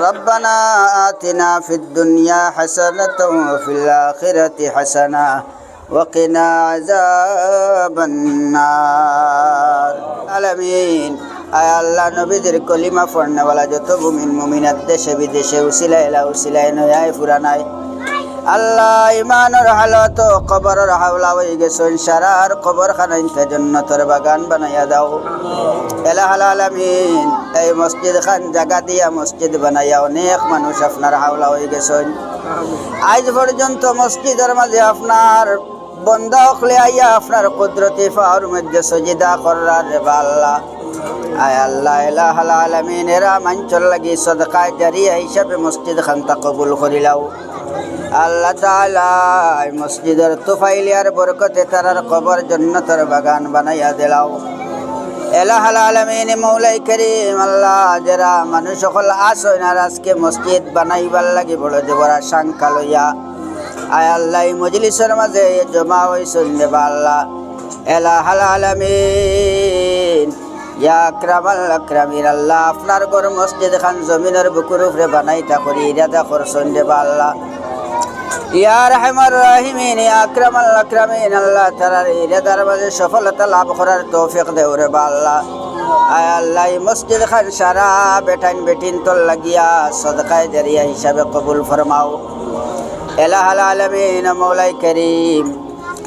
ربنا آتنا في الدنيا حسنة وفي الآخرة حسنة وقنا عذاب النار العالمين আয় আল্লাহ নবীদের কলিমা পড়নেওয়ালা যত মুমিন মুমিনাত দেশে বিদেশে উসিলায় নয় ফুরানায় আল্লাহ ইমানের হালত কবরের হাওলা হয়ে গেছেন সারার কবর খানাইতে জান্নাতের বাগান বানাইয়া দাও এলাহাল আলামিন এই মসজিদ খান জায়গা দিয়া মসজিদ বানাইয়া অনেক মানুষ আপনার হাওলা হয়ে গেছেন আজ পর্যন্ত মসজিদের মাঝে আপনার বন্দা হকলে আইয়া আপনার কুদরতি ফাওয়ার মধ্যে সজিদা করার রে আল্লাহ আয় আল্লাহ এলাহাল আলামিন এরা মাঞ্চল লাগি সদকায়ে জারিয়া হিসাবে মসজিদ খানটা কবুল করিলাও আল্লাহ তাআলা এই মসজিদের তুফাইলিয়ার বরকতে তারার কবর জান্নাতের বাগান বানাইয়া দিলাও এলাহাল আলামিন মৌলাই করিম আল্লাহ যারা মানুষ সকল আসয় না আজকে মসজিদ বানাইবার লাগি বড় দেবরা সংখ্যা লইয়া আয় আল্লাহ এই মজলিসের মাঝে জমা হইছেন দেবা আল্লাহ এলাহাল আলামিন ইয়া আকরামাল আকরামিন আল্লাহ আপনার ঘর মসজিদ খান জমিনের বুকুর উপরে বানাইতা করি ইরাদা করছেন দেবা আল্লাহ ইয়া রাহমার রাহিমিন ইয়া আকরামাল আকরামিন আল্লাহ তাআলার ইরাদার মাঝে সফলতা লাভ করার তৌফিক দেও রে আল্লাহ আয় আল্লাহ এই মসজিদ খান সারা বেটিন তোল লাগিয়া সদকায়ে জারিয়া হিসাবে কবুল ফরমাও এলাহাল আলামিন মৌলাই করিম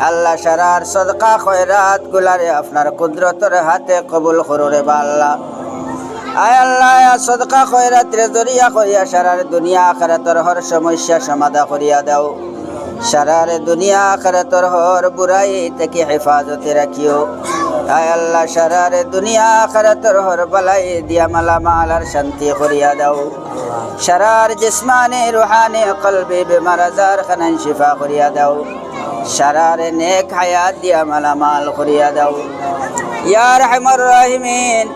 আল্লাহ সারার সদকা খয়রাত গুলারে আপনার কুদরতের হাতে কবুল করো রে আল্লাহ আয় আল্লাহ সদকা খয়রাত রে জরিয়া করিয়া সারার দুনিয়া আখিরাতের হর সমস্যা সমাধা করিয়া দাও সারার দুনিয়া আখিরাতের হর বুরাই থেকে হেফাজতে রাখিও আয় আল্লাহ সারার দুনিয়া আখিরাতের হর বালাই দিয়া মালামাল আর শান্তি করিয়া দাও সারার জিসমানি রুহানি কলবি বেমার আজার খানান শিফা করিয়া দাও সারার নেক হায়াত দিয়া মালামাল করিয়া দাও ইয়া রাহমার রাহিমিন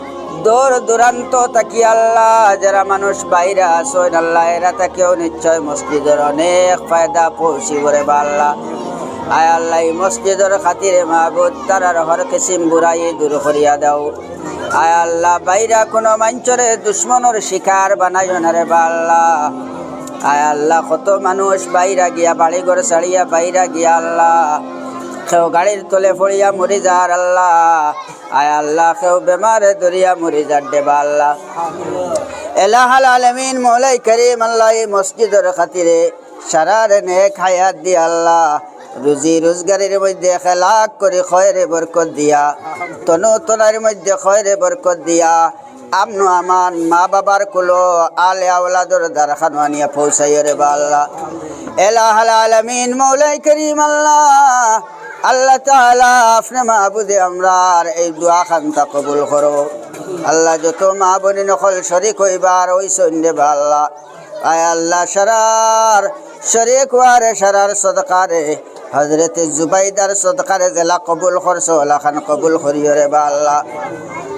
দূর দূরান্ত তাকি আল্লাহ যারা মানুষ বাইরে আসেন আল্লাহ এরা তাকেও নিশ্চয় মসজিদের অনেক ফায়দা পৌঁছি করে বা আল্লাহ আয় আল্লাহ এই মসজিদের খাতিরে মাহবুদ তারার হর কিসিম বুরাই দূর করিয়া দাও আয় আল্লাহ বাইরা কোনো মাঞ্চরে দুশ্মনের শিকার বানাইও না রে বা আল্লাহ আয় আল্লাহ কত মানুষ বাইরা গিয়া বাড়ি ঘর ছাড়িয়া বাইরা গিয়া আল্লাহ কেউ গাড়ির তলে পড়িয়া মরি যার আল্লাহ আয় আল্লাহ কেউ বেমারে দরিয়া মরি যার দেবা আল্লাহ এলাহাল আলামিন মৌলাই করিম আল্লাহ এই মসজিদের খাতিরে সারার নেক হায়াত দিয়া আল্লাহ রুজি রোজগারের মধ্যে খেলাক করে খয়রে বরকত দিয়া তনু তনার মধ্যে খয়রে বরকত দিয়া আমনো আমার মা বাবার কুলো আলে আওলাদর দারখানো আনিয়া পৌঁছাইয়া রে বা আল্লাহ এলাহাল আলামিন মৌলাই করিম আল্লাহ আল্লাহ তাআলা আপনি মাহবুদে আমরার এই দোয়া খানটা কবুল করো আল্লাহ যত মা বোন নকল শরীক হইবার ওই সন্ধ্যে বা আল্লাহ আয় আল্লাহ সারার শরীক ওয়ারে সারার সদকারে হযরত জুবাইদার সদকারে জেলা কবুল করছো আল্লাহ খান কবুল করিও রে বা আল্লাহ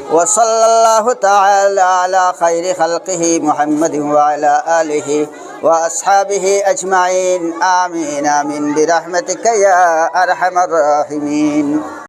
وصلى الله تعالى على خير خلقه محمد وعلى آله وأصحابه أجمعين آمين آمين برحمتك يا أرحم الراحمين